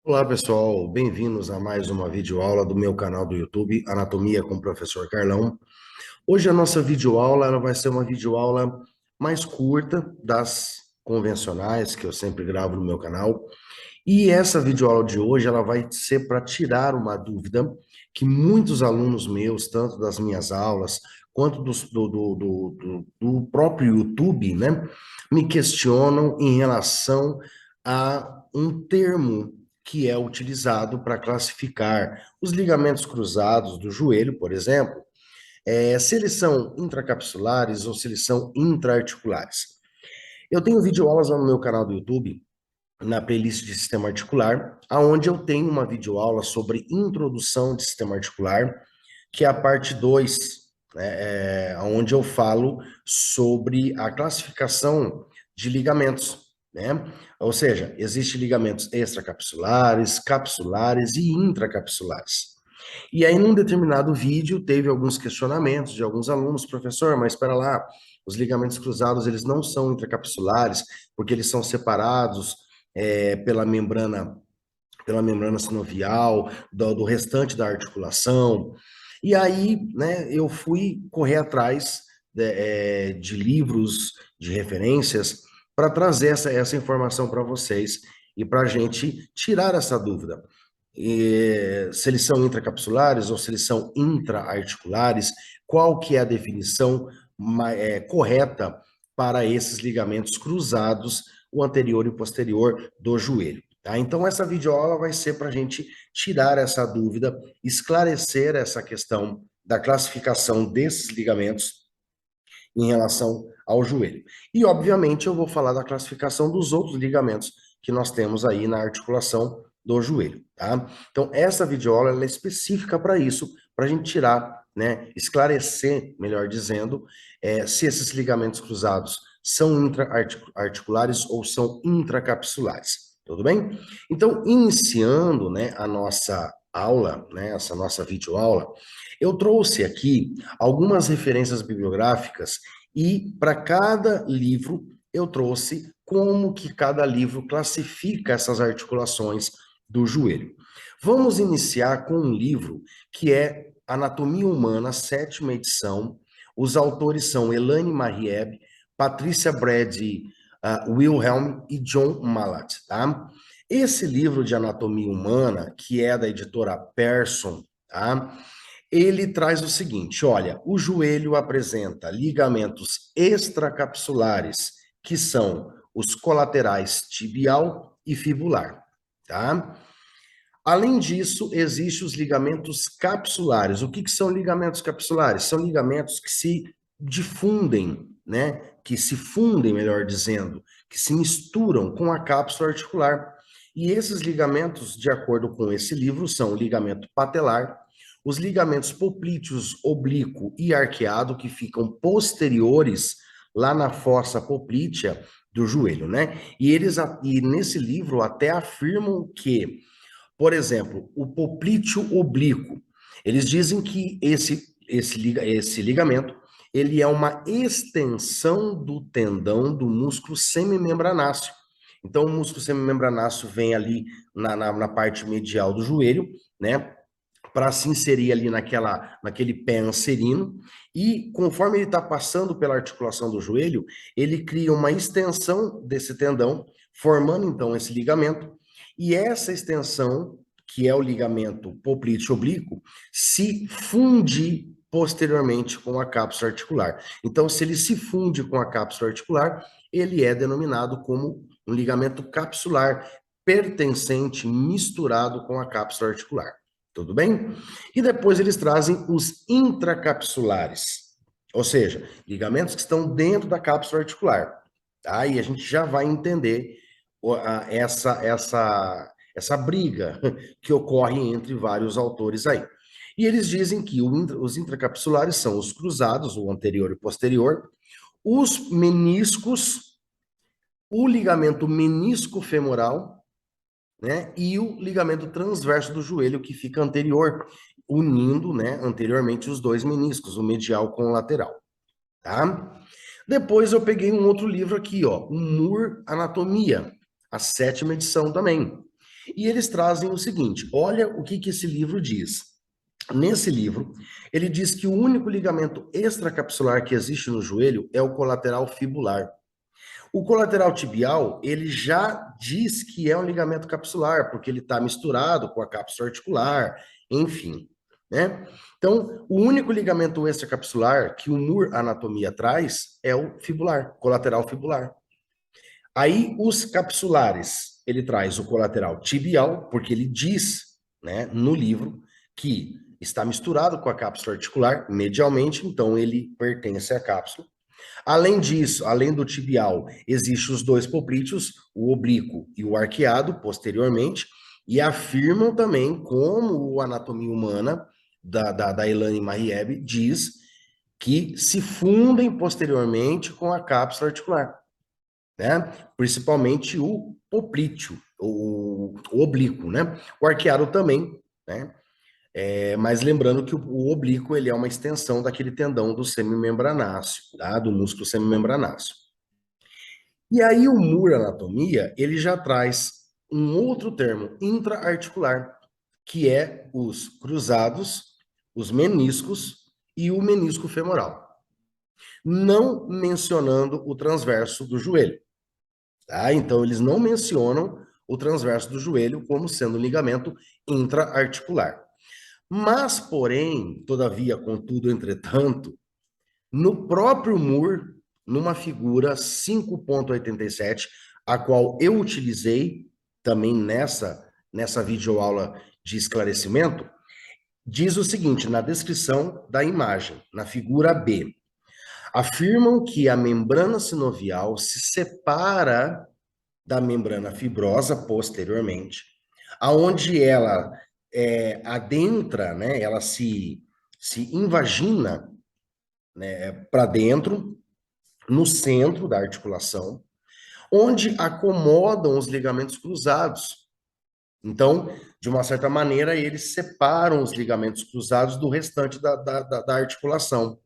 Olá pessoal, bem-vindos a mais uma videoaula do meu canal do YouTube, Anatomia com o Professor Carlão. Hoje a nossa videoaula ela vai ser uma videoaula mais curta das convencionais que eu sempre gravo no meu canal. E essa videoaula de hoje ela vai ser para tirar uma dúvida que muitos alunos meus, tanto das minhas aulas quanto do próprio YouTube, né, me questionam em relação a um termo que é utilizado para classificar os ligamentos cruzados do joelho, por exemplo, se eles são intracapsulares ou se eles são intraarticulares. Eu tenho videoaulas lá no meu canal do YouTube, na playlist de sistema articular, aonde eu tenho uma videoaula sobre introdução de sistema articular, que é a parte 2, né, onde eu falo sobre a classificação de ligamentos, né? Ou seja, existem ligamentos extracapsulares, capsulares e intracapsulares. E aí, num determinado vídeo, teve alguns questionamentos de alguns alunos, professor, mas espera lá, os ligamentos cruzados, eles não são intracapsulares, porque eles são separados pela membrana sinovial, do restante da articulação. E aí, né, eu fui correr atrás de livros, de referências, para trazer essa informação para vocês e para a gente tirar essa dúvida. Se eles são intracapsulares ou se eles são intraarticulares, qual que é a definição correta para esses ligamentos cruzados, o anterior e o posterior do joelho. Tá? Então, essa videoaula vai ser para a gente tirar essa dúvida, esclarecer essa questão da classificação desses ligamentos em relação ao joelho. E, obviamente, eu vou falar da classificação dos outros ligamentos que nós temos aí na articulação do joelho, tá? Então, essa videoaula ela é específica para isso, para a gente tirar, né, esclarecer, melhor dizendo, se esses ligamentos cruzados são intra-articulares ou são intracapsulares, tudo bem? Então, iniciando, né, a nossa aula, né, essa nossa videoaula, eu trouxe aqui algumas referências bibliográficas e para cada livro eu trouxe como que cada livro classifica essas articulações do joelho. Vamos iniciar com um livro que é Anatomia Humana, sétima edição. Os autores são Elaine Marieb, Patrícia Brady, Wilhelm e John Mallat, tá? Esse livro de Anatomia Humana, que é da editora Pearson, tá? Ele traz o seguinte: olha, o joelho apresenta ligamentos extracapsulares, que são os colaterais tibial e fibular, tá? Além disso, existem os ligamentos capsulares. O que são ligamentos capsulares? São ligamentos que se difundem, né? Que se fundem, melhor dizendo, que se misturam com a cápsula articular. E esses ligamentos, de acordo com esse livro, são o ligamento patelar, os ligamentos poplíteos oblíquo e arqueado, que ficam posteriores lá na fossa poplítea do joelho, né? E nesse livro até afirmam que, por exemplo, o poplíteo oblíquo, eles dizem que esse ligamento, ele é uma extensão do tendão do músculo semimembranáceo. Então, o músculo semimembranáceo vem ali na parte medial do joelho, né? Para se inserir ali naquele pé anserino, e conforme ele está passando pela articulação do joelho, ele cria uma extensão desse tendão, formando então esse ligamento, e essa extensão, que é o ligamento poplíteo oblíquo, se funde posteriormente com a cápsula articular. Então, se ele se funde com a cápsula articular, ele é denominado como um ligamento capsular, pertencente, misturado com a cápsula articular. Tudo bem? E depois eles trazem os intracapsulares, ou seja, ligamentos que estão dentro da cápsula articular. Tá? E a gente já vai entender essa briga que ocorre entre vários autores aí. E eles dizem que os intracapsulares são os cruzados, o anterior e o posterior, os meniscos, o ligamento menisco femoral, né? E o ligamento transverso do joelho que fica anterior, unindo, né, anteriormente os dois meniscos, o medial com o lateral, tá? Depois eu peguei um outro livro aqui, ó, o Moore Anatomia, a sétima edição também. E eles trazem o seguinte: olha o que esse livro diz. Nesse livro, ele diz que o único ligamento extracapsular que existe no joelho é o colateral fibular. O colateral tibial, ele já diz que é um ligamento capsular, porque ele está misturado com a cápsula articular, enfim, né? Então, o único ligamento extracapsular que o Moore Anatomia traz é o fibular, colateral fibular. Aí, os capsulares, ele traz o colateral tibial, porque ele diz, né, no livro, que está misturado com a cápsula articular medialmente, então ele pertence à cápsula. Além disso, além do tibial, existem os dois poplíteos, o oblíquo e o arqueado, posteriormente, e afirmam também, como o Anatomia Humana, da Elaine Mariebe, diz que se fundem posteriormente com a cápsula articular, né? Principalmente o poplíteo, o oblíquo, né? O arqueado também, né? Mas lembrando que o oblíquo ele é uma extensão daquele tendão do semimembranáceo, tá? Do músculo semimembranáceo. E aí o Moore Anatomia, ele já traz um outro termo, intraarticular, que é os cruzados, os meniscos e o menisco femoral. Não mencionando o transverso do joelho, tá? Então eles não mencionam o transverso do joelho como sendo um ligamento intraarticular. Mas, porém, todavia, contudo, entretanto, no próprio Moore, numa figura 5.87, a qual eu utilizei também nessa videoaula de esclarecimento, diz o seguinte, na descrição da imagem, na figura B, afirmam que a membrana sinovial se separa da membrana fibrosa posteriormente, aonde ela adentra, né, ela se invagina, né, para dentro, no centro da articulação, onde acomodam os ligamentos cruzados. Então, de uma certa maneira, eles separam os ligamentos cruzados do restante da articulação.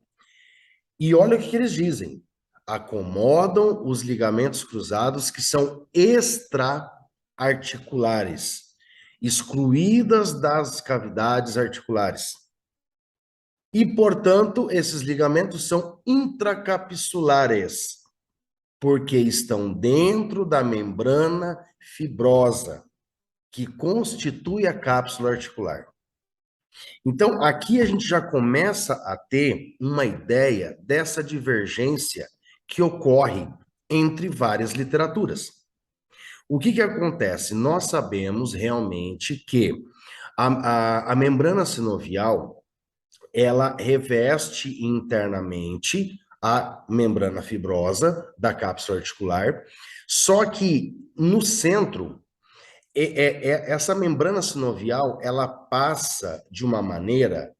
E olha o que eles dizem: acomodam os ligamentos cruzados que são extra-articulares, excluídas das cavidades articulares. E, portanto, esses ligamentos são intracapsulares, porque estão dentro da membrana fibrosa, que constitui a cápsula articular. Então, aqui a gente já começa a ter uma ideia dessa divergência que ocorre entre várias literaturas. O que acontece? Nós sabemos realmente que a membrana sinovial, ela reveste internamente a membrana fibrosa da cápsula articular, só que no centro, essa membrana sinovial, ela passa de uma maneira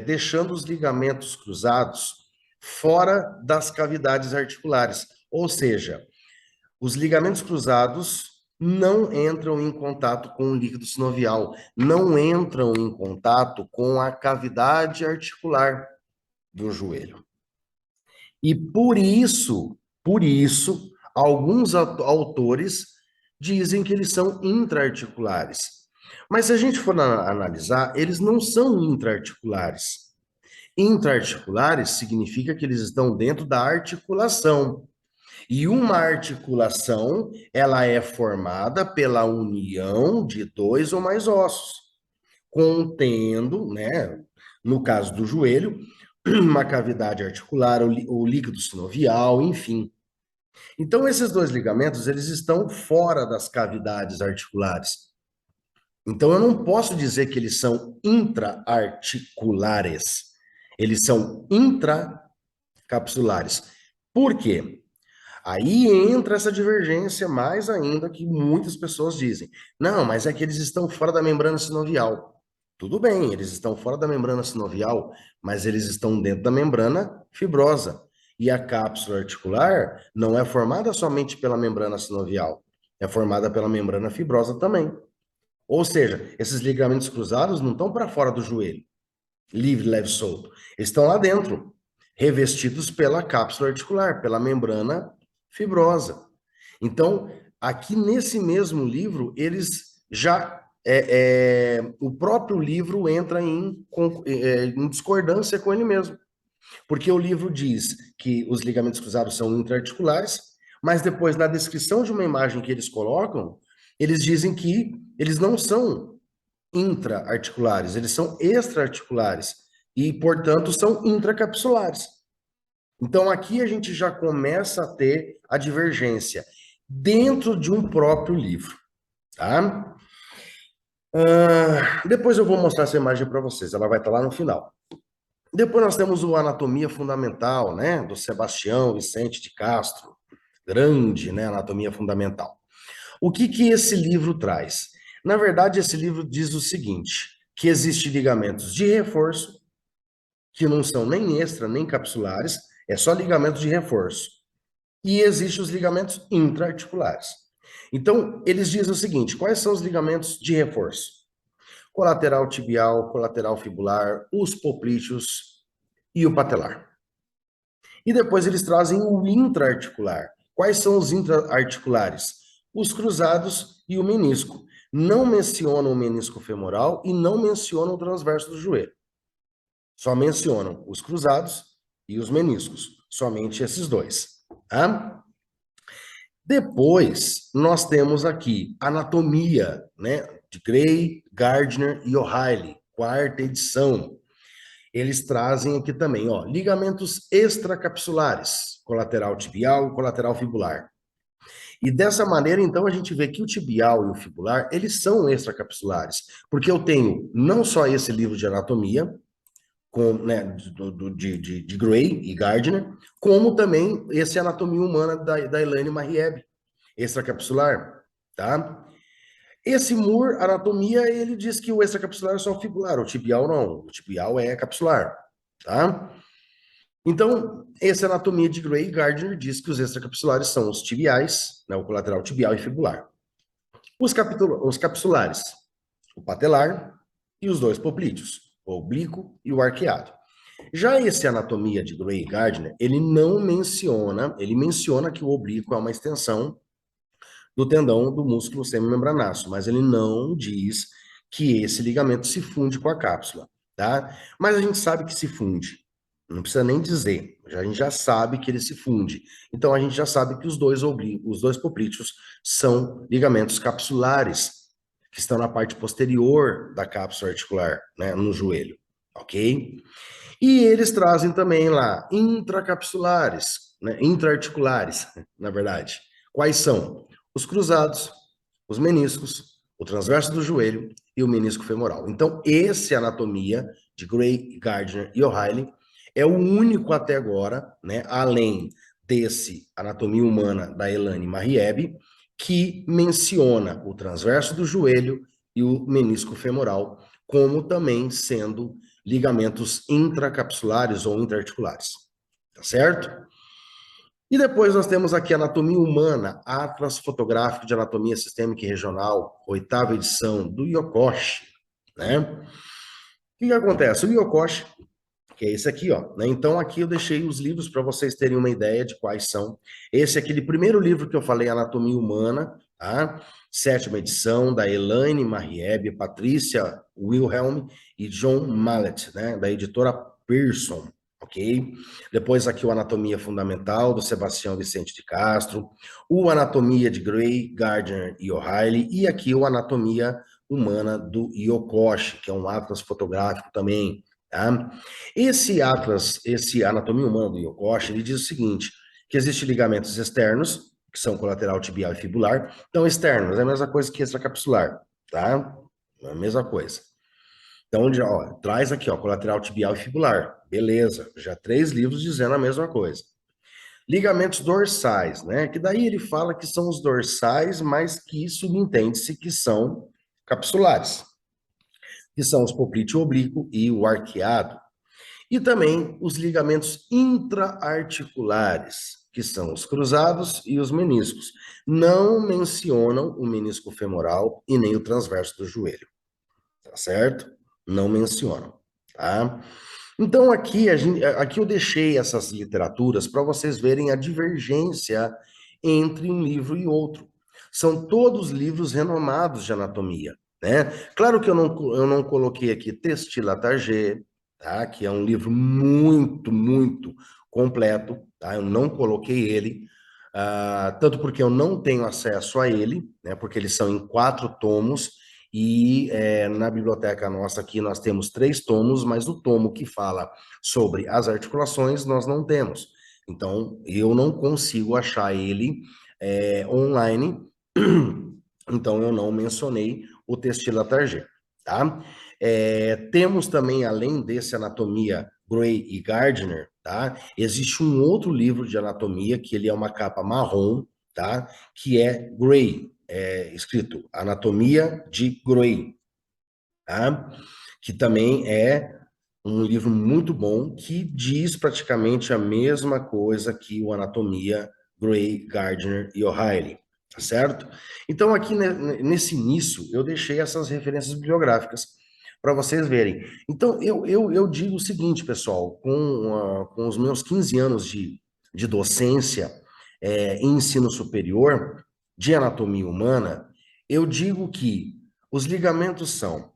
deixando os ligamentos cruzados fora das cavidades articulares, ou seja, os ligamentos cruzados não entram em contato com o líquido sinovial, não entram em contato com a cavidade articular do joelho. E por isso, alguns autores dizem que eles são intraarticulares. Mas se a gente for analisar, eles não são intraarticulares. Intraarticulares significa que eles estão dentro da articulação. E uma articulação, ela é formada pela união de dois ou mais ossos, contendo, né, no caso do joelho, uma cavidade articular, o líquido sinovial, enfim. Então, esses dois ligamentos, eles estão fora das cavidades articulares. Então, eu não posso dizer que eles são intraarticulares. Eles são intracapsulares. Por quê? Aí entra essa divergência mais ainda que muitas pessoas dizem. Não, mas é que eles estão fora da membrana sinovial. Tudo bem, eles estão fora da membrana sinovial, mas eles estão dentro da membrana fibrosa. E a cápsula articular não é formada somente pela membrana sinovial, é formada pela membrana fibrosa também. Ou seja, esses ligamentos cruzados não estão para fora do joelho, livre, leve, solto. Eles estão lá dentro, revestidos pela cápsula articular, pela membrana fibrosa. Então, aqui nesse mesmo livro, eles já. O próprio livro entra em discordância com ele mesmo. Porque o livro diz que os ligamentos cruzados são intraarticulares, mas depois, na descrição de uma imagem que eles colocam, eles dizem que eles não são intraarticulares, eles são extraarticulares e, portanto, são intracapsulares. Então, aqui a gente já começa a ter a divergência dentro de um próprio livro, tá? Depois eu vou mostrar essa imagem para vocês, ela vai estar lá no final. Depois nós temos o Anatomia Fundamental, né, do Sebastião Vicente de Castro, grande, né, Anatomia Fundamental. O que que esse livro traz? Na verdade, esse livro diz o seguinte, que existem ligamentos de reforço, que não são nem extra, nem capsulares, é só ligamento de reforço. E existem os ligamentos intraarticulares. Então, eles dizem o seguinte, quais são os ligamentos de reforço? Colateral tibial, colateral fibular, os poplíteos e o patelar. E depois eles trazem o intraarticular. Quais são os intraarticulares? Os cruzados e o menisco. Não mencionam o menisco femoral e não mencionam o transverso do joelho. Só mencionam os cruzados e os meniscos. Somente esses dois. Tá? Depois, nós temos aqui anatomia, né? De Gray, Gardner e O'Reilly, quarta edição. Eles trazem aqui também, ó, ligamentos extracapsulares, colateral tibial e colateral fibular. E dessa maneira, então, a gente vê que o tibial e o fibular, eles são extracapsulares, porque eu tenho não só esse livro de anatomia, com, né, de Gray e Gardner, como também esse Anatomia Humana da Elaine Marieb, extracapsular, tá? Esse Moore, anatomia, ele diz que o extracapsular é só o fibular, o tibial não, o tibial é capsular, tá? Então, essa anatomia de Gray e Gardner diz que os extracapsulares são os tibiais, né, o colateral tibial e fibular. Os capsulares, o patelar e os dois poplíteos, o oblíquo e o arqueado. Já esse anatomia de Gray e Gardner, ele não menciona, ele menciona que o oblíquo é uma extensão do tendão do músculo semimembranaço, mas ele não diz que esse ligamento se funde com a cápsula, tá? Mas a gente sabe que se funde. Não precisa nem dizer, a gente já sabe que ele se funde. Então a gente já sabe que os dois poplíteos são ligamentos capsulares, que estão na parte posterior da cápsula articular, né, no joelho, ok? E eles trazem também lá intracapsulares, né, intraarticulares, na verdade. Quais são? Os cruzados, os meniscos, o transverso do joelho e o menisco femoral. Então, esse anatomia de Gray, Gardner e O'Reilly é o único até agora, né, além desse anatomia humana da Elaine Marieb, que menciona o transverso do joelho e o menisco femoral como também sendo ligamentos intracapsulares ou intraarticulares. Tá certo? E depois nós temos aqui Anatomia Humana, Atlas Fotográfico de Anatomia Sistêmica e Regional, oitava edição, do Yokoshi, né? O que acontece? O Yokoshi, que é esse aqui, ó, né? Então aqui eu deixei os livros para vocês terem uma ideia de quais são. Esse é aquele primeiro livro que eu falei, Anatomia Humana, tá? Sétima edição, da Elaine Marieb, Patrícia Wilhelm e John Mallet, né? Da editora Pearson, ok? Depois aqui o Anatomia Fundamental, do Sebastião Vicente de Castro, o Anatomia de Gray, Gardner e O'Reilly, e aqui o Anatomia Humana do Yokoshi, que é um atlas fotográfico também, tá? Esse atlas, esse Anatomia Humana do Yokoshi, ele diz o seguinte, que existem ligamentos externos, que são colateral tibial e fibular. Então, externos é a mesma coisa que extracapsular, tá? É a mesma coisa. Então, já, ó, traz aqui, ó, colateral tibial e fibular. Beleza, já 3 livros dizendo a mesma coisa. Ligamentos dorsais, né? Que daí ele fala que são os dorsais, mas que subentende-se que são capsulares, que são os poplíteo oblíquo e o arqueado. E também os ligamentos intraarticulares, que são os cruzados e os meniscos. Não mencionam o menisco femoral e nem o transverso do joelho, tá certo? Não mencionam, tá? Então aqui eu deixei essas literaturas para vocês verem a divergência entre um livro e outro. São todos livros renomados de anatomia, né? Claro que eu não coloquei aqui Testila Target, tá? Que é um livro muito, muito completo, tá? Eu não coloquei ele, tanto porque eu não tenho acesso a ele, né? Porque eles são em 4 tomos, e na biblioteca nossa aqui nós temos 3 tomos, mas o tomo que fala sobre as articulações nós não temos. Então, eu não consigo achar ele online, então eu não mencionei o Testila Target, tá? Temos também, além desse Anatomia Gray e Gardner, tá? Existe um outro livro de anatomia, que ele é uma capa marrom, tá? Que é Gray, escrito Anatomia de Gray, tá? Que também é um livro muito bom, que diz praticamente a mesma coisa que o Anatomia, Gray, Gardner e O'Reilly, tá certo? Então, aqui nesse início, eu deixei essas referências bibliográficas para vocês verem. Então, eu digo o seguinte, pessoal, com os meus 15 anos de docência em ensino superior de anatomia humana, eu digo que os ligamentos são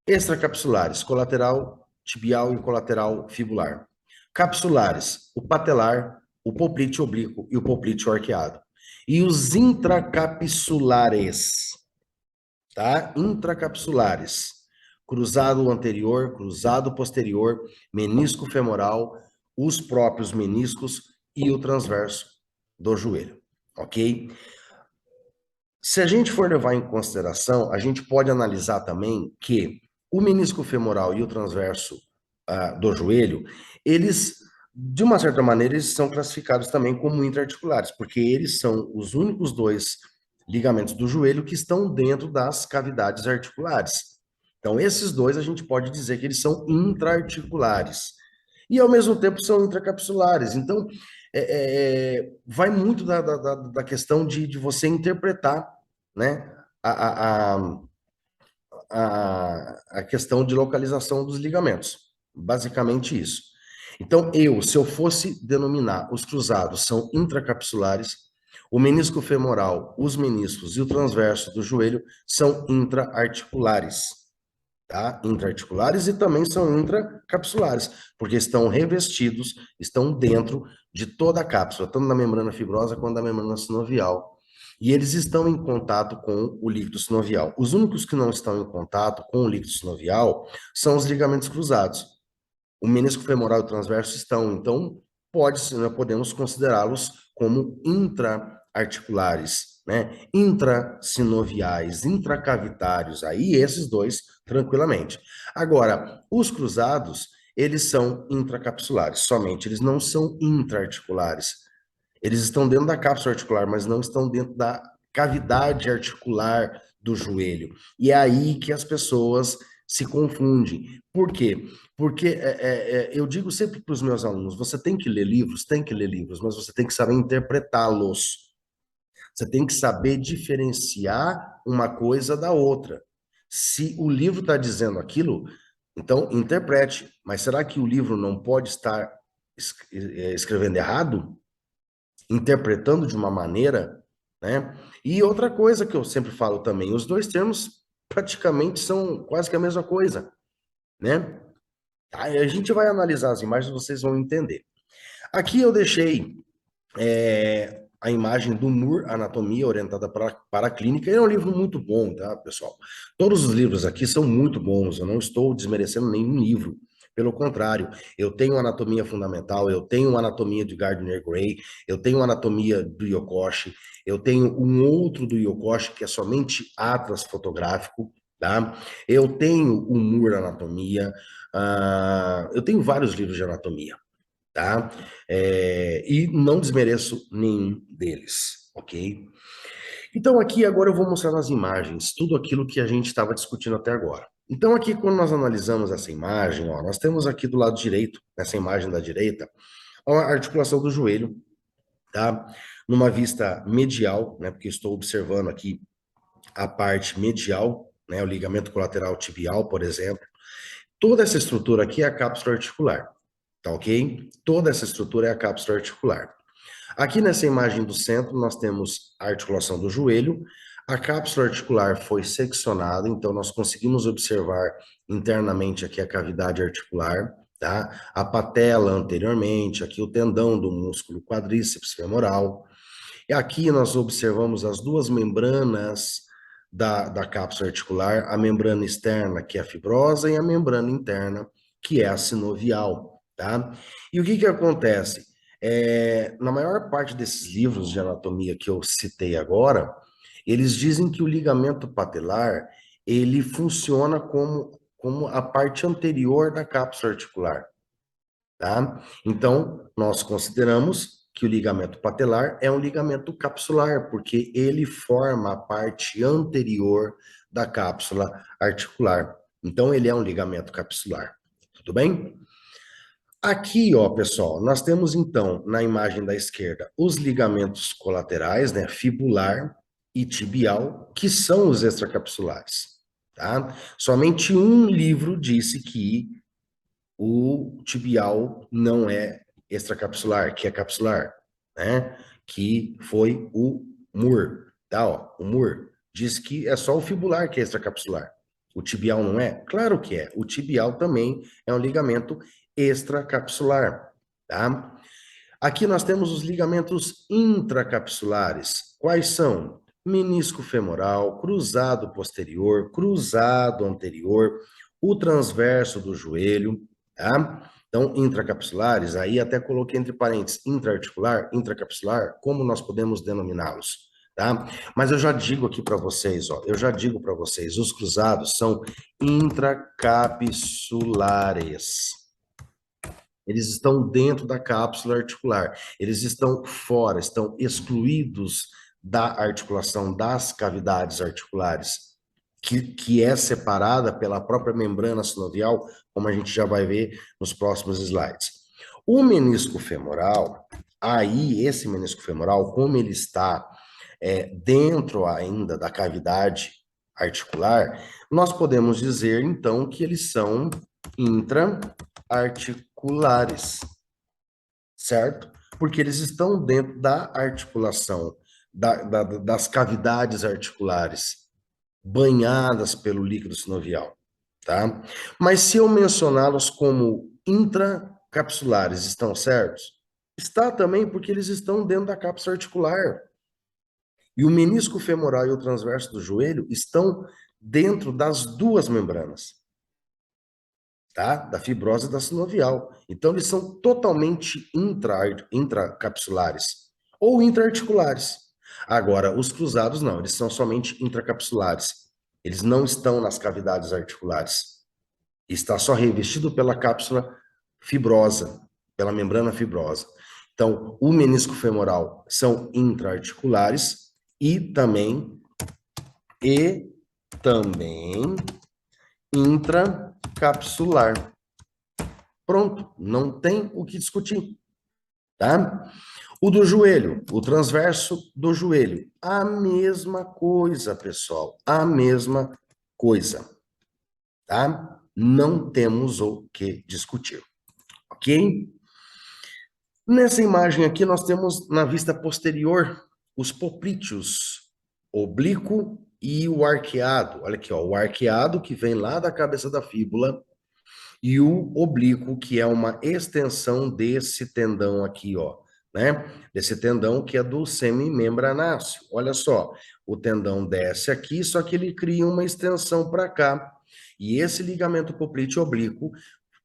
extracapsulares, colateral tibial e colateral fibular. Capsulares, o patelar, o poplíteo oblíquo e o poplíteo arqueado. E os intracapsulares, tá? Intracapsulares, cruzado anterior, cruzado posterior, menisco femoral, os próprios meniscos e o transverso do joelho, ok? Se a gente for levar em consideração, a gente pode analisar também que o menisco femoral e o transverso do joelho, eles, de uma certa maneira, eles são classificados também como intraarticulares, porque eles são os únicos 2 ligamentos do joelho que estão dentro das cavidades articulares. Então, esses 2 a gente pode dizer que eles são intraarticulares. E, ao mesmo tempo, são intracapsulares. Então, vai muito da questão de você interpretar, né, a questão de localização dos ligamentos. Basicamente isso. Então, se eu fosse denominar os cruzados são intracapsulares, o menisco femoral, os meniscos e o transverso do joelho são intraarticulares, tá? Intraarticulares e também são intracapsulares, porque estão revestidos, estão dentro de toda a cápsula, tanto da membrana fibrosa quanto da membrana sinovial. E eles estão em contato com o líquido sinovial. Os únicos que não estão em contato com o líquido sinovial são os ligamentos cruzados. O menisco femoral e o transverso estão, então podemos considerá-los como intraarticulares, né? Intrasinoviais, intracavitários, aí esses 2 tranquilamente. Agora, os cruzados, eles são intracapsulares, somente, eles não são intraarticulares. Eles estão dentro da cápsula articular, mas não estão dentro da cavidade articular do joelho. E é aí que as pessoas se confundem. Por quê? Porque eu digo sempre para os meus alunos: você tem que ler livros, mas você tem que saber interpretá-los. Você tem que saber diferenciar uma coisa da outra. Se o livro está dizendo aquilo, então interprete. Mas será que o livro não pode estar escrevendo errado? Interpretando de uma maneira, né? E outra coisa que eu sempre falo também: os 2 termos praticamente são quase que a mesma coisa, né? Aí a gente vai analisar as imagens, vocês vão entender. Aqui eu deixei a imagem do Moore, Anatomia Orientada para a Clínica. É um livro muito bom, tá, pessoal? Todos os livros aqui são muito bons, eu não estou desmerecendo nenhum livro. Pelo contrário, eu tenho Anatomia Fundamental, eu tenho Anatomia de Gardner Gray, eu tenho Anatomia do Yokoshi, eu tenho um outro do Yokoshi que é somente atlas fotográfico, tá? Eu tenho o Moore Anatomia, eu tenho vários livros de anatomia, tá? E não desmereço nenhum deles, ok? Então aqui agora eu vou mostrar nas imagens tudo aquilo que a gente estava discutindo até agora. Então aqui quando nós analisamos essa imagem, ó, nós temos aqui do lado direito, nessa imagem da direita, a articulação do joelho, tá? Numa vista medial, né? Porque estou observando aqui a parte medial, né? O ligamento colateral tibial, por exemplo. Toda essa estrutura aqui é a cápsula articular, tá ok? Toda essa estrutura é a cápsula articular. Aqui nessa imagem do centro, nós temos a articulação do joelho. A cápsula articular foi seccionada, então nós conseguimos observar internamente aqui a cavidade articular, tá? A patela anteriormente, aqui o tendão do músculo quadríceps femoral. E aqui nós observamos as duas membranas da cápsula articular, a membrana externa, que é a fibrosa, e a membrana interna, que é a sinovial, tá? E o que que acontece? Na maior parte desses livros de anatomia que eu citei agora, eles dizem que o ligamento patelar, ele funciona como a parte anterior da cápsula articular, tá? Então, nós consideramos que o ligamento patelar é um ligamento capsular, porque ele forma a parte anterior da cápsula articular. Então, ele é um ligamento capsular. Tudo bem? Aqui, ó, pessoal, nós temos então, na imagem da esquerda, os ligamentos colaterais, né, fibular e tibial, que são os extracapsulares, tá? Somente um livro disse que o tibial não é extracapsular, que é capsular, né? Que foi o Moore, tá? Ó, o Moore diz que é só o fibular que é extracapsular. O tibial não é? Claro que é. O tibial também é um ligamento extracapsular, tá? Aqui nós temos os ligamentos intracapsulares. Quais são? Menisco femoral, cruzado posterior, cruzado anterior, o transverso do joelho, tá? Então, intracapsulares, aí até coloquei entre parênteses, intraarticular, intracapsular, como nós podemos denominá-los, tá? Mas eu já digo aqui para vocês, ó, eu já digo para vocês, os cruzados são intracapsulares. Eles estão dentro da cápsula articular, eles estão fora, estão excluídos da articulação das cavidades articulares, que é separada pela própria membrana sinovial, como a gente já vai ver nos próximos slides. O menisco femoral, aí, esse menisco femoral, como ele está dentro ainda da cavidade articular, nós podemos dizer, então, que eles são intra-articulares, certo? Porque eles estão dentro da articulação, das cavidades articulares, banhadas pelo líquido sinovial, tá? Mas se eu mencioná-los como intracapsulares, estão certos? Está também porque eles estão dentro da cápsula articular. E o menisco femoral e o transverso do joelho estão dentro das duas membranas, tá? Da fibrose e da sinovial. Então, eles são totalmente intracapsulares ou intraarticulares. Agora, os cruzados não, eles são somente intracapsulares. Eles não estão nas cavidades articulares. Está só revestido pela cápsula fibrosa, pela membrana fibrosa. Então, o menisco femoral são intraarticulares e também intracapsular. Pronto, não tem o que discutir, tá? O do joelho, o transverso do joelho, a mesma coisa, pessoal, a mesma coisa, tá? Não temos o que discutir, ok? Nessa imagem aqui, nós temos na vista posterior os popríteos, oblíquo e o arqueado. Olha aqui, ó, o arqueado que vem lá da cabeça da fíbula e o oblíquo, que é uma extensão desse tendão aqui, ó, né? Desse tendão que é do semimembranáceo. Olha só, o tendão desce aqui, só que ele cria uma extensão para cá. E esse ligamento poplíteo oblíquo,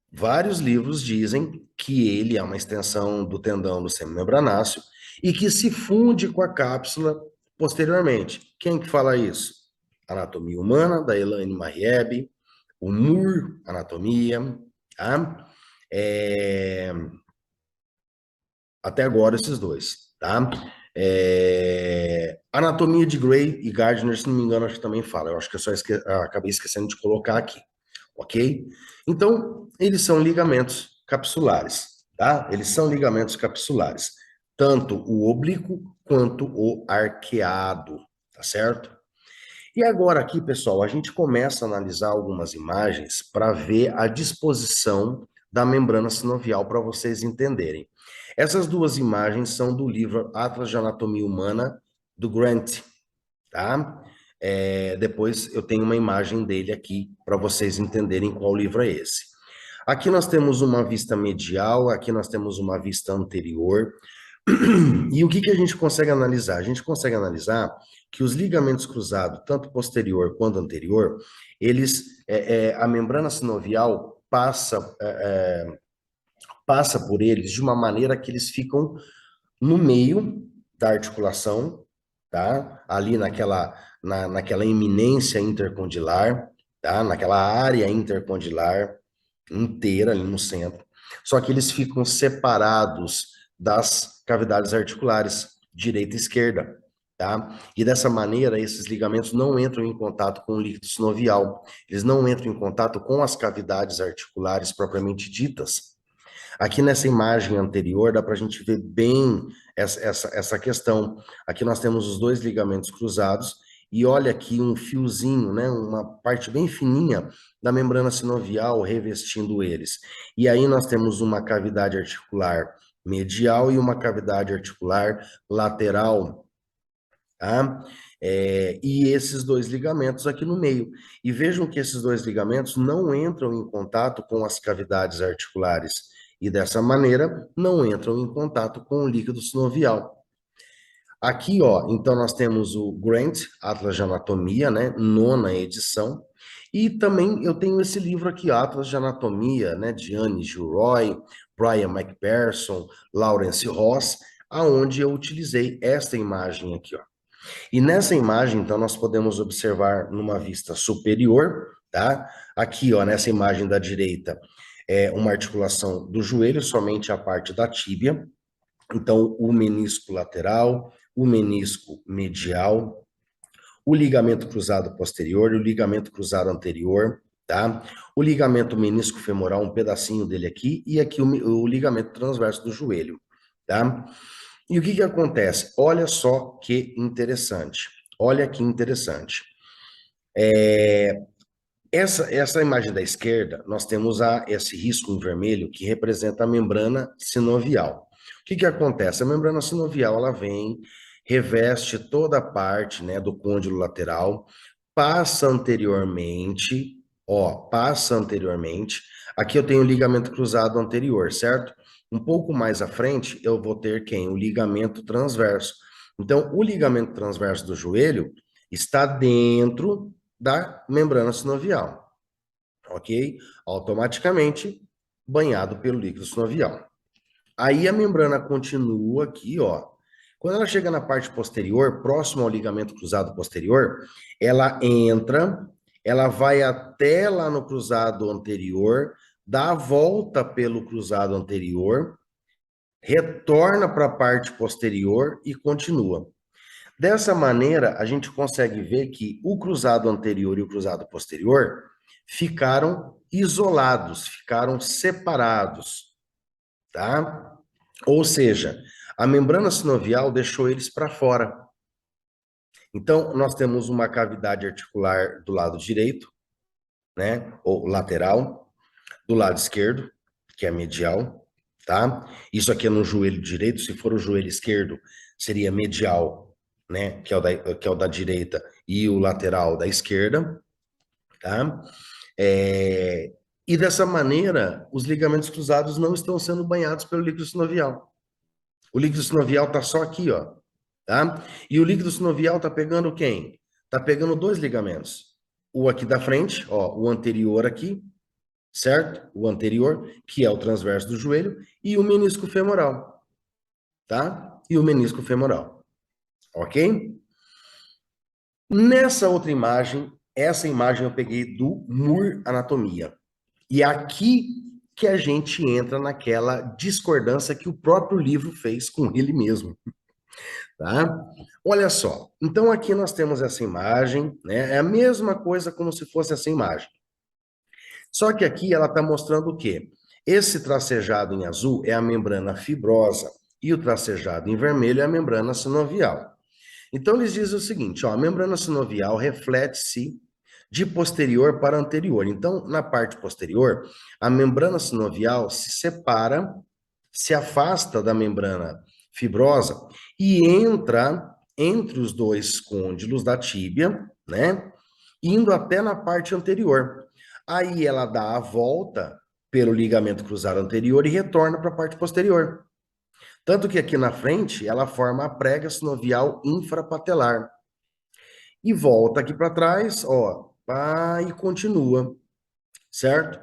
vários livros dizem que ele é uma extensão do tendão do semimembranáceo e que se funde com a cápsula posteriormente. Quem que fala isso? Anatomia Humana, da Elaine Mariebe, o Moore Anatomia, tá? Até agora esses dois, tá? Anatomia de Gray e Gardner, se não me engano, acho que também fala. Eu acho que eu só acabei esquecendo de colocar aqui, ok? Então, eles são ligamentos capsulares, tá? Eles são ligamentos capsulares, tanto o oblíquo quanto o arqueado, tá certo? E agora aqui, pessoal, a gente começa a analisar algumas imagens para ver a disposição da membrana sinovial para vocês entenderem. Essas duas imagens são do livro Atlas de Anatomia Humana, do Grant, tá? Depois eu tenho uma imagem dele aqui para vocês entenderem qual livro é esse. Aqui nós temos uma vista medial, aqui nós temos uma vista anterior. E o que que a gente consegue analisar? A gente consegue analisar que os ligamentos cruzados, tanto posterior quanto anterior, a membrana sinovial passa por eles de uma maneira que eles ficam no meio da articulação, tá? Ali naquela eminência intercondilar, tá? Naquela área intercondilar inteira ali no centro. Só que eles ficam separados das cavidades articulares, direita e esquerda, tá? E dessa maneira, esses ligamentos não entram em contato com o líquido sinovial, eles não entram em contato com as cavidades articulares propriamente ditas. Aqui nessa imagem anterior, dá para a gente ver bem essa questão. Aqui nós temos os dois ligamentos cruzados, e olha aqui um fiozinho, né, uma parte bem fininha da membrana sinovial revestindo eles. E aí nós temos uma cavidade articular medial e uma cavidade articular lateral, tá? E esses dois ligamentos aqui no meio. E vejam que esses dois ligamentos não entram em contato com as cavidades articulares e dessa maneira não entram em contato com o líquido sinovial. Aqui, ó, então nós temos o Grant, Atlas de Anatomia, né, nona edição, e também eu tenho esse livro aqui, Atlas de Anatomia, né, de Anne Gilroy, Brian McPherson, Lawrence Ross, aonde eu utilizei esta imagem aqui, ó. E nessa imagem, então, nós podemos observar numa vista superior, tá? Aqui, ó, nessa imagem da direita, é uma articulação do joelho, somente a parte da tíbia. Então, o menisco lateral, o menisco medial, o ligamento cruzado posterior e o ligamento cruzado anterior, tá? O ligamento menisco femoral, um pedacinho dele aqui, e aqui o ligamento transverso do joelho, tá? E o que que acontece? Olha só que interessante. Olha que interessante. Essa imagem da esquerda, nós temos esse risco em vermelho que representa a membrana sinovial. O que que acontece? A membrana sinovial, ela vem, reveste toda a parte, né, do côndilo lateral, passa anteriormente. Aqui eu tenho o ligamento cruzado anterior, certo? Um pouco mais à frente, eu vou ter quem? O ligamento transverso. Então, o ligamento transverso do joelho está dentro da membrana sinovial, ok? Automaticamente banhado pelo líquido sinovial. Aí a membrana continua aqui, ó. Quando ela chega na parte posterior, próximo ao ligamento cruzado posterior, ela entra, ela vai até lá no cruzado anterior, dá a volta pelo cruzado anterior, retorna para a parte posterior e continua. Dessa maneira, a gente consegue ver que o cruzado anterior e o cruzado posterior ficaram isolados, ficaram separados, tá? Ou seja, a membrana sinovial deixou eles para fora. Então, nós temos uma cavidade articular do lado direito, né, ou lateral, do lado esquerdo, que é medial, tá? Isso aqui é no joelho direito, se for o joelho esquerdo, seria medial, né, que é o da direita, e o lateral da esquerda, tá? E dessa maneira, os ligamentos cruzados não estão sendo banhados pelo líquido sinovial. O líquido sinovial está só aqui, ó, tá? E o líquido sinovial está pegando quem? Está pegando dois ligamentos. O aqui da frente, ó, o anterior aqui, certo? O anterior, que é o transverso do joelho, e o menisco femoral, tá? E o menisco femoral, ok? Nessa outra imagem, essa imagem eu peguei do Moore Anatomia. E é aqui que a gente entra naquela discordância que o próprio livro fez com ele mesmo, tá? Olha só, então aqui nós temos essa imagem, né? É a mesma coisa como se fosse essa imagem. Só que aqui ela está mostrando o quê? Esse tracejado em azul é a membrana fibrosa e o tracejado em vermelho é a membrana sinovial. Então eles dizem o seguinte, ó, a membrana sinovial reflete-se de posterior para anterior. Então, na parte posterior, a membrana sinovial se separa, se afasta da membrana fibrosa e entra entre os dois côndilos da tíbia, né? Indo até na parte anterior. Aí ela dá a volta pelo ligamento cruzado anterior e retorna para a parte posterior. Tanto que aqui na frente ela forma a prega sinovial infrapatelar. E volta aqui para trás, ó, e continua, certo?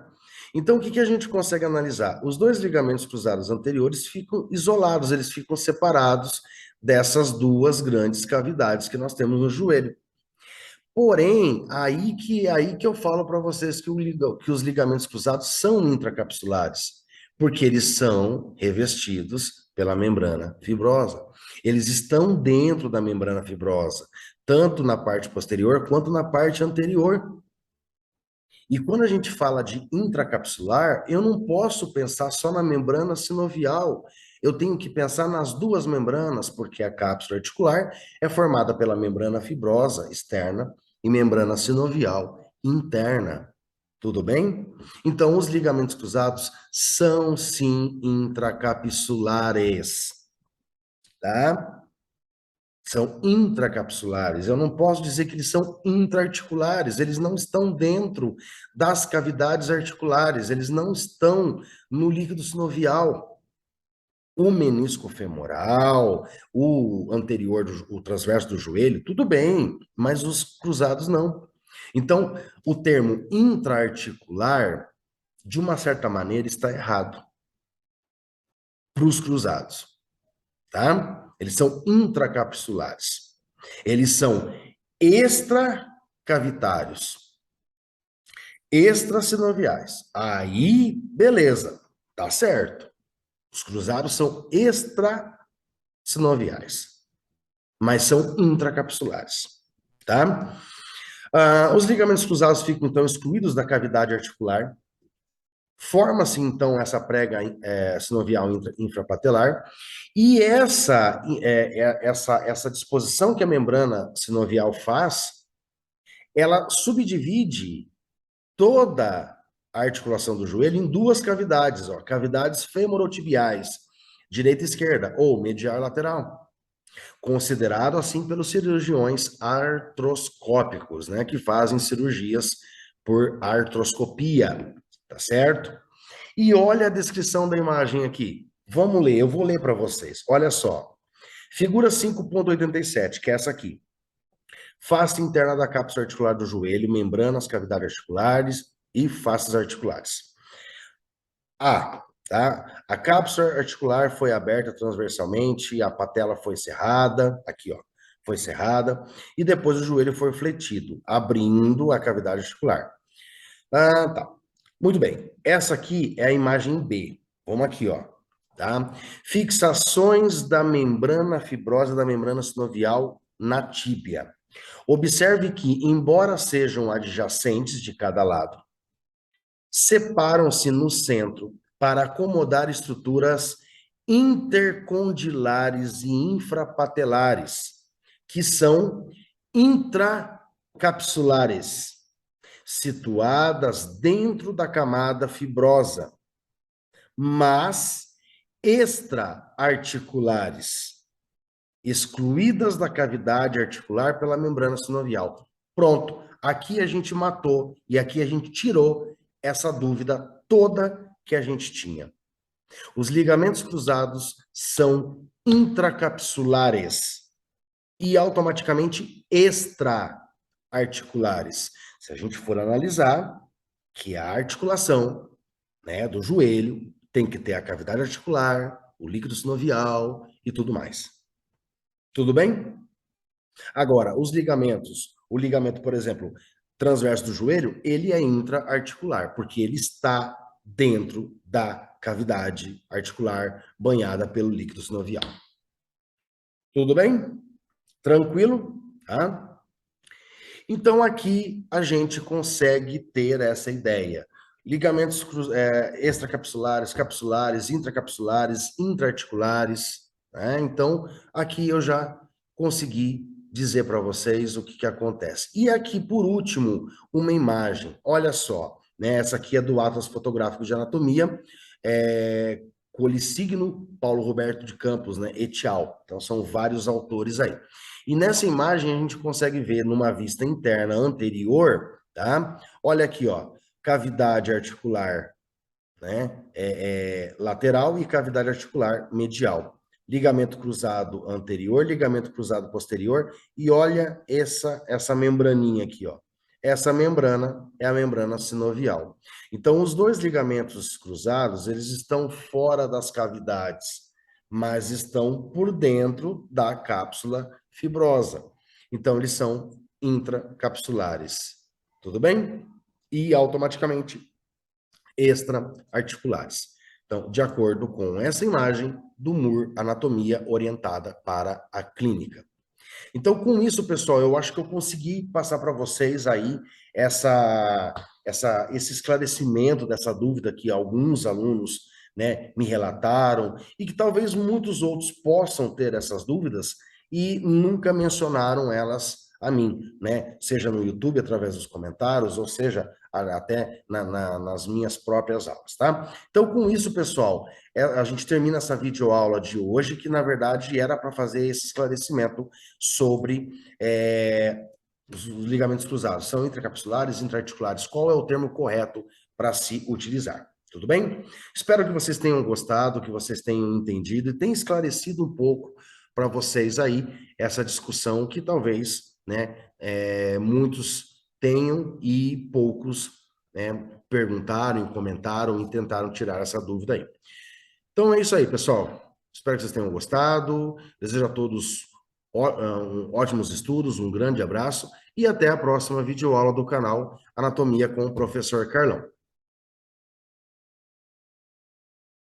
Então, o que a gente consegue analisar? Os dois ligamentos cruzados anteriores ficam isolados, eles ficam separados dessas duas grandes cavidades que nós temos no joelho. Porém, aí que eu falo para vocês que os ligamentos cruzados são intracapsulares, porque eles são revestidos pela membrana fibrosa. Eles estão dentro da membrana fibrosa, tanto na parte posterior quanto na parte anterior. E quando a gente fala de intracapsular, eu não posso pensar só na membrana sinovial. Eu tenho que pensar nas duas membranas, porque a cápsula articular é formada pela membrana fibrosa externa e membrana sinovial interna. Tudo bem? Então, os ligamentos cruzados são sim intracapsulares, tá? São intracapsulares. Eu não posso dizer que eles são intraarticulares, eles não estão dentro das cavidades articulares, eles não estão no líquido sinovial. O menisco femoral, o anterior, o transverso do joelho, tudo bem, mas os cruzados não. Então, o termo intraarticular, de uma certa maneira, está errado para os cruzados, tá? Eles são intracapsulares. Eles são extracavitários, extrasinoviais. Aí, beleza, tá certo. Os cruzados são extrasinoviais, mas são intracapsulares, tá? Os ligamentos cruzados ficam, então, excluídos da cavidade articular. Forma-se, então, essa prega sinovial infrapatelar, e essa disposição que a membrana sinovial faz, ela subdivide toda a articulação do joelho em duas cavidades, ó, cavidades femorotibiais, direita e esquerda, ou medial e lateral, considerado assim pelos cirurgiões artroscópicos, né, que fazem cirurgias por artroscopia, tá certo? E olha a descrição da imagem aqui. Vamos ler, eu vou ler para vocês. Olha só. Figura 5.87, que é essa aqui. Face interna da cápsula articular do joelho, membranas, cavidades articulares e faces articulares. Tá? A cápsula articular foi aberta transversalmente, a patela foi cerrada, aqui, ó, foi cerrada, e depois o joelho foi fletido, abrindo a cavidade articular. Tá. Muito bem. Essa aqui é a imagem B. Vamos aqui, ó, tá? Fixações da membrana fibrosa da membrana sinovial na tíbia. Observe que, embora sejam adjacentes de cada lado, separam-se no centro para acomodar estruturas intercondilares e infrapatelares, que são intracapsulares, situadas dentro da camada fibrosa, mas extraarticulares, excluídas da cavidade articular pela membrana sinovial. Pronto, aqui a gente matou e aqui a gente tirou essa dúvida toda que a gente tinha. Os ligamentos cruzados são intracapsulares e automaticamente extraarticulares. Se a gente for analisar que a articulação, né, do joelho tem que ter a cavidade articular, o líquido sinovial e tudo mais. Tudo bem? Agora, os ligamentos, o ligamento, por exemplo, transverso do joelho, ele é intraarticular, porque ele está dentro da cavidade articular banhada pelo líquido sinovial. Tudo bem? Tranquilo? Tá? Então, aqui a gente consegue ter essa ideia. Ligamentos extracapsulares, capsulares, intracapsulares, intraarticulares, né? Então, aqui eu já consegui dizer para vocês o que acontece. E aqui, por último, uma imagem. Olha só, né? Essa aqui é do Atlas Fotográfico de Anatomia, Colissigno, Paulo Roberto de Campos, né? Et al. Então, são vários autores aí. E nessa imagem a gente consegue ver numa vista interna anterior, tá? Olha aqui, ó, cavidade articular, né, lateral e cavidade articular medial. Ligamento cruzado anterior, ligamento cruzado posterior, e olha essa membraninha aqui, ó. Essa membrana é a membrana sinovial. Então, os dois ligamentos cruzados, eles estão fora das cavidades, mas estão por dentro da cápsula fibrosa. Então, eles são intracapsulares. Tudo bem? E automaticamente extra-articulares. Então, de acordo com essa imagem do Moore, anatomia orientada para a clínica. Então, com isso, pessoal, eu acho que eu consegui passar para vocês aí esse esclarecimento dessa dúvida que alguns alunos, né, me relataram e que talvez muitos outros possam ter essas dúvidas e nunca mencionaram elas a mim, né? Seja no YouTube através dos comentários, ou seja, até nas minhas próprias aulas, tá? Então, com isso, pessoal, a gente termina essa videoaula de hoje, que na verdade era para fazer esse esclarecimento sobre os ligamentos cruzados. São intracapsulares, intraarticulares. Qual é o termo correto para se utilizar? Tudo bem? Espero que vocês tenham gostado, que vocês tenham entendido e tenha esclarecido um pouco para vocês aí essa discussão que talvez, né, muitos tenham e poucos, né, perguntaram, comentaram e tentaram tirar essa dúvida aí. Então é isso aí, pessoal. Espero que vocês tenham gostado. Desejo a todos ótimos estudos, um grande abraço e até a próxima videoaula do canal Anatomia com o Professor Carlão.